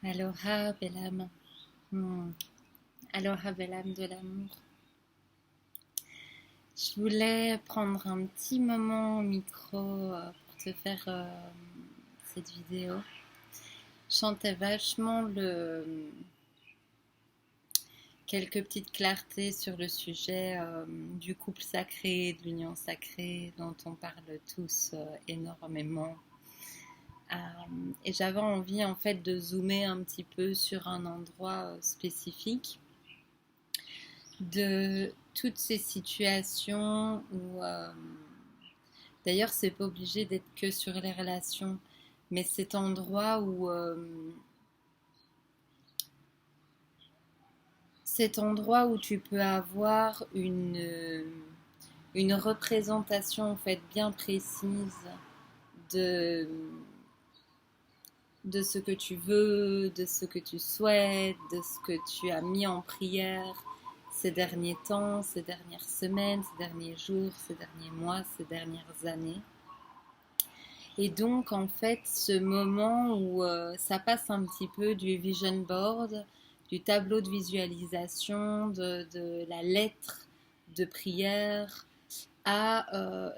Aloha, belle âme. Hmm. Aloha, belle âme de l'amour. Je voulais prendre un petit moment au micro pour te faire cette vidéo. Je sentais vachement quelques petites clartés sur le sujet du couple sacré, de l'union sacrée, dont on parle tous énormément. Euh, et j'avais envie en fait de zoomer un petit peu sur un endroit spécifique de toutes ces situations où, d'ailleurs, c'est pas obligé d'être que sur les relations, mais cet endroit où tu peux avoir une représentation en fait bien précise de, de ce que tu veux, de ce que tu souhaites, de ce que tu as mis en prière ces derniers temps, ces dernières semaines, ces derniers jours, ces derniers mois, ces dernières années. Et donc, en fait, ce moment où ça passe un petit peu du vision board, du tableau de visualisation, de la lettre de prière à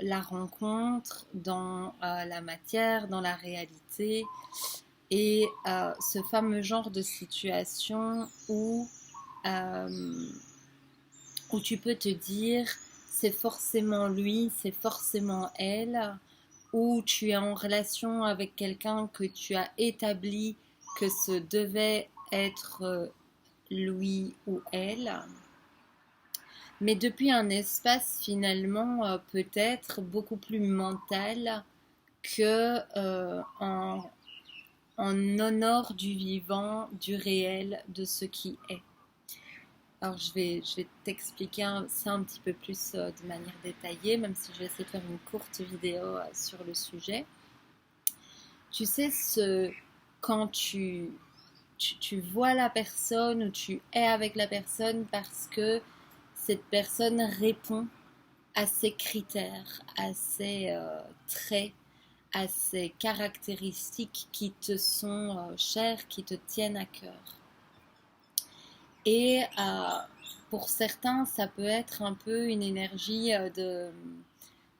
la rencontre dans la matière, dans la réalité, et ce fameux genre de situation euh, où tu peux te dire c'est forcément lui, c'est forcément elle, ou tu es en relation avec quelqu'un que tu as établi que ce devait être lui ou elle, mais depuis un espace finalement peut-être beaucoup plus mental que en honneur du vivant, du réel, de ce qui est. Alors je vais t'expliquer ça un petit peu plus de manière détaillée, même si je vais essayer de faire une courte vidéo sur le sujet. Tu sais, quand tu vois la personne ou tu es avec la personne parce que cette personne répond à ces critères, à ces traits, à ces caractéristiques qui te sont chères, qui te tiennent à cœur. Et pour certains, ça peut être un peu une énergie de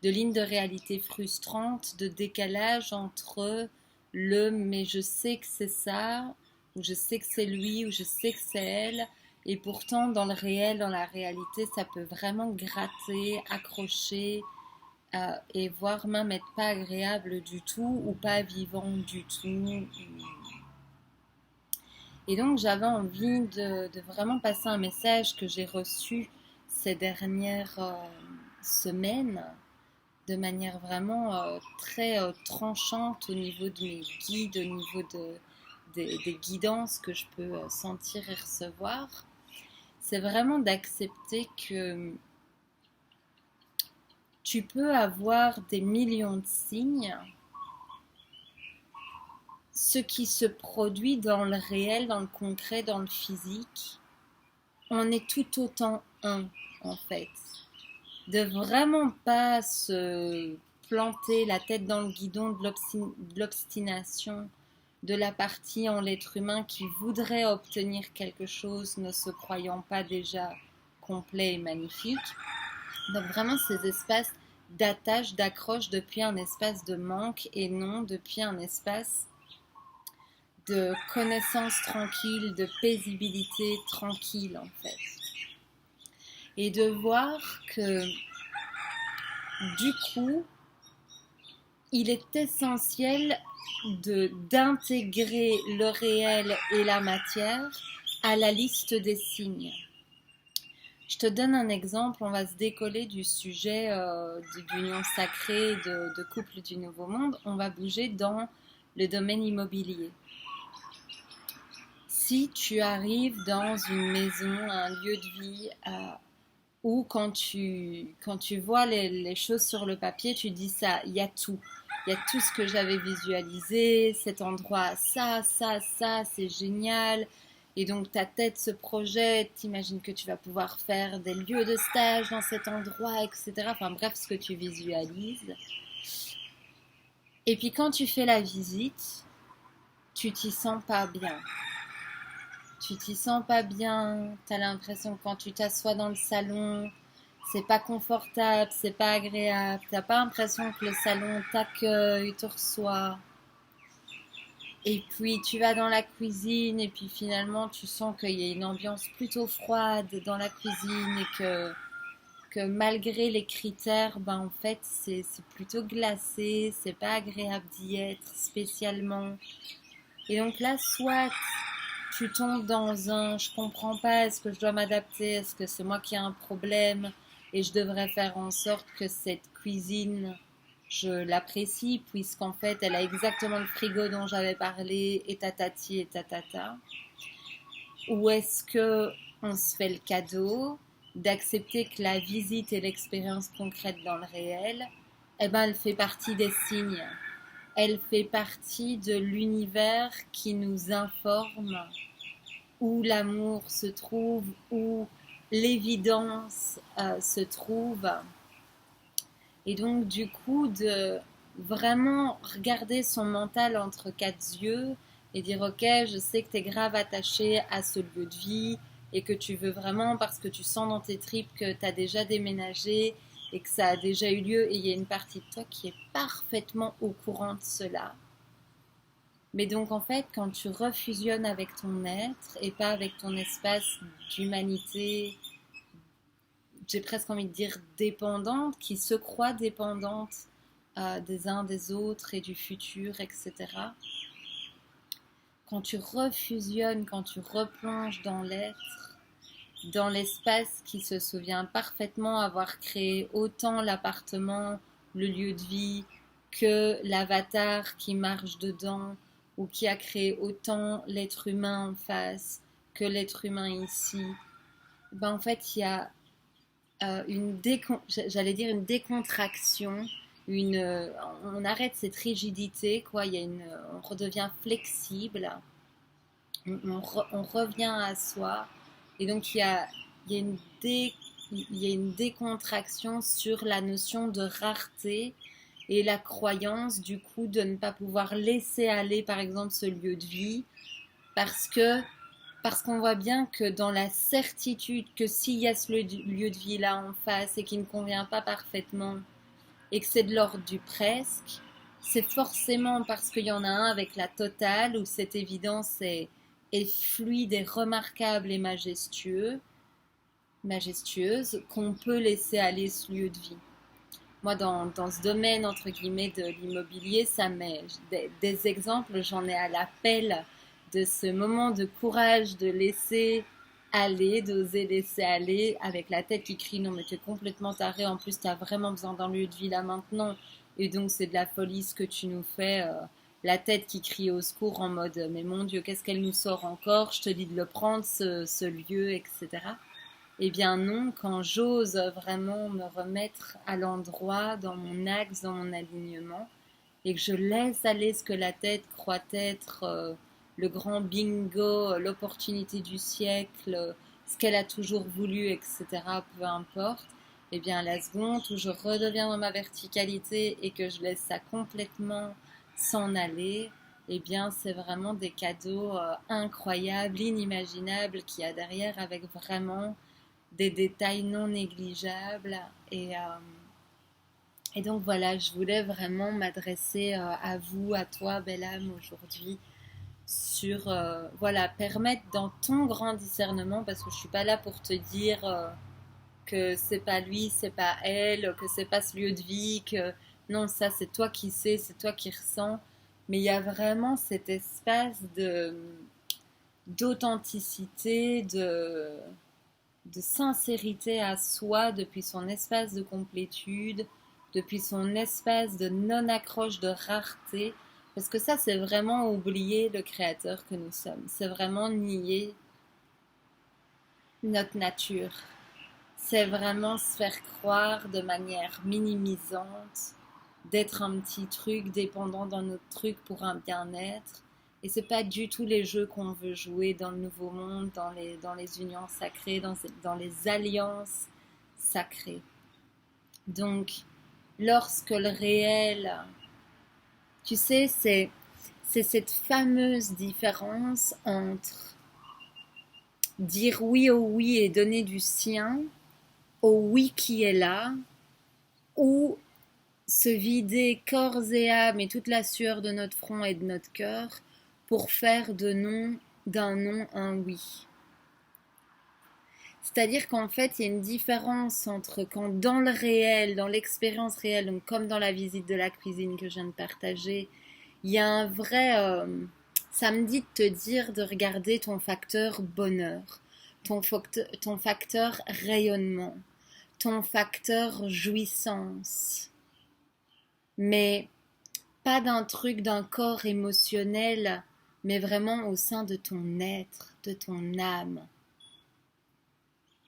ligne de réalité frustrante, de décalage entre le mais je sais que c'est ça, ou je sais que c'est lui, ou je sais que c'est elle, et pourtant dans le réel, dans la réalité, ça peut vraiment gratter, accrocher, et voire même être pas agréable du tout, ou pas vivant du tout. Et donc j'avais envie de vraiment passer un message que j'ai reçu ces dernières semaines de manière vraiment très tranchante au niveau de mes guides, au niveau des guidances que je peux sentir et recevoir. C'est vraiment d'accepter que tu peux avoir des millions de signes. Ce qui se produit dans le réel, dans le concret, dans le physique, on est tout autant un, en fait. De vraiment pas se planter la tête dans le guidon de l'obstination de la partie en l'être humain qui voudrait obtenir quelque chose ne se croyant pas déjà complet et magnifique. Donc vraiment ces espaces d'attache, d'accroche depuis un espace de manque et non depuis un espace de connaissance tranquille, de paisibilité tranquille en fait. Et de voir que du coup, il est essentiel d'intégrer le réel et la matière à la liste des signes. Je te donne un exemple, on va se décoller du sujet d'union sacrée, de couple du Nouveau Monde, on va bouger dans le domaine immobilier. Si tu arrives dans une maison, un lieu de vie, où quand tu vois les choses sur le papier, tu dis ça, il y a tout. Il y a tout ce que j'avais visualisé, cet endroit, ça, c'est génial. Et donc ta tête se projette, t'imagines que tu vas pouvoir faire des lieux de stage dans cet endroit, etc. Enfin bref, ce que tu visualises. Et puis quand tu fais la visite, tu t'y sens pas bien. Tu t'y sens pas bien, tu as l'impression que quand tu t'assois dans le salon, c'est pas confortable, c'est pas agréable, t'as pas l'impression que le salon t'accueille, te reçoit. Et puis tu vas dans la cuisine et puis finalement tu sens qu'il y a une ambiance plutôt froide dans la cuisine et que malgré les critères, ben en fait c'est plutôt glacé, c'est pas agréable d'y être spécialement. Et donc là, soit tu tombes dans un je comprends pas, est-ce que je dois m'adapter, est-ce que c'est moi qui ai un problème et je devrais faire en sorte que cette cuisine je l'apprécie puisqu'en fait elle a exactement le frigo dont j'avais parlé et tatati et tatata, ou est-ce que on se fait le cadeau d'accepter que la visite et l'expérience concrète dans le réel, eh ben elle fait partie des signes, elle fait partie de l'univers qui nous informe où l'amour se trouve, où l'évidence se trouve. Et donc, du coup, de vraiment regarder son mental entre quatre yeux et dire, ok, je sais que tu es grave attaché à ce lieu de vie et que tu veux vraiment, parce que tu sens dans tes tripes que tu as déjà déménagé et que ça a déjà eu lieu et il y a une partie de toi qui est parfaitement au courant de cela. Mais donc en fait, quand tu refusionnes avec ton être et pas avec ton espace d'humanité, j'ai presque envie de dire dépendante, qui se croit dépendante des uns des autres et du futur, etc. Quand tu refusionnes, quand tu replonges dans l'être, dans l'espace qui se souvient parfaitement avoir créé autant l'appartement, le lieu de vie, que l'avatar qui marche dedans, ou qui a créé autant l'être humain en face que l'être humain ici, ben en fait il y a j'allais dire une décontraction, on arrête cette rigidité, quoi. On redevient flexible, on revient à soi, et donc il y a une dé, il y a une décontraction sur la notion de rareté et la croyance du coup de ne pas pouvoir laisser aller par exemple ce lieu de vie parce que parce qu'on voit bien que dans la certitude que s'il y a ce lieu de vie là en face et qui ne convient pas parfaitement et que c'est de l'ordre du presque, c'est forcément parce qu'il y en a un avec la totale où cette évidence est fluide et remarquable et majestueuse qu'on peut laisser aller ce lieu de vie. Moi, dans ce domaine, entre guillemets, de l'immobilier, ça met des exemples, j'en ai à l'appel de ce moment de courage de laisser aller, d'oser laisser aller, avec la tête qui crie non mais tu es complètement taré, en plus tu as vraiment besoin d'un lieu de vie là maintenant, et donc c'est de la folie ce que tu nous fais, la tête qui crie au secours en mode mais mon Dieu, qu'est-ce qu'elle nous sort encore, je te dis de le prendre ce lieu, etc. Eh bien non, quand j'ose vraiment me remettre à l'endroit, dans mon axe, dans mon alignement, et que je laisse aller ce que la tête croit être le grand bingo, l'opportunité du siècle, ce qu'elle a toujours voulu, etc., peu importe, eh bien la seconde où je redeviens dans ma verticalité et que je laisse ça complètement s'en aller, eh bien c'est vraiment des cadeaux incroyables, inimaginables qu'il y a derrière avec vraiment des détails non négligeables. Et donc voilà, je voulais vraiment m'adresser à vous, à toi, belle âme, aujourd'hui, sur, voilà, permettre dans ton grand discernement, parce que je suis pas là pour te dire que c'est pas lui, c'est pas elle, que c'est pas ce lieu de vie, que non, ça c'est toi qui sais, c'est toi qui ressens, mais il y a vraiment cet espace d'authenticité, de sincérité à soi depuis son espace de complétude, depuis son espace de non-accroche, de rareté. Parce que ça, c'est vraiment oublier le créateur que nous sommes. C'est vraiment nier notre nature. C'est vraiment se faire croire de manière minimisante d'être un petit truc dépendant d'un autre truc pour un bien-être. Et c'est pas du tout les jeux qu'on veut jouer dans le nouveau monde, dans les unions sacrées, dans les alliances sacrées. Donc, lorsque le réel, tu sais, c'est cette fameuse différence entre dire oui au oui et donner du sien, au oui qui est là, ou se vider corps et âme et toute la sueur de notre front et de notre cœur pour faire d'un non un oui. C'est-à-dire qu'en fait, il y a une différence entre quand dans le réel, dans l'expérience réelle, donc comme dans la visite de la cuisine que je viens de partager, il y a un vrai... ça me dit de te dire de regarder ton facteur bonheur, ton facteur rayonnement, ton facteur jouissance. Mais pas d'un truc, d'un corps émotionnel, mais vraiment au sein de ton être, de ton âme.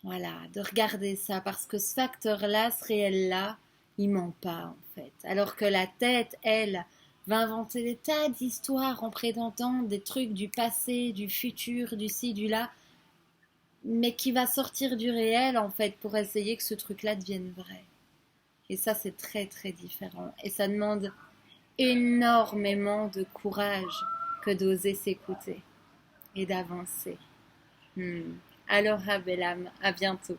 Voilà, de regarder ça, parce que ce facteur-là, ce réel-là, il ment pas en fait. Alors que la tête, elle, va inventer des tas d'histoires en présentant des trucs du passé, du futur, du ci, du là, mais qui va sortir du réel en fait pour essayer que ce truc-là devienne vrai. Et ça, c'est très très différent. Et ça demande énormément de courage que d'oser s'écouter et d'avancer. Alors, belle âme, à bientôt.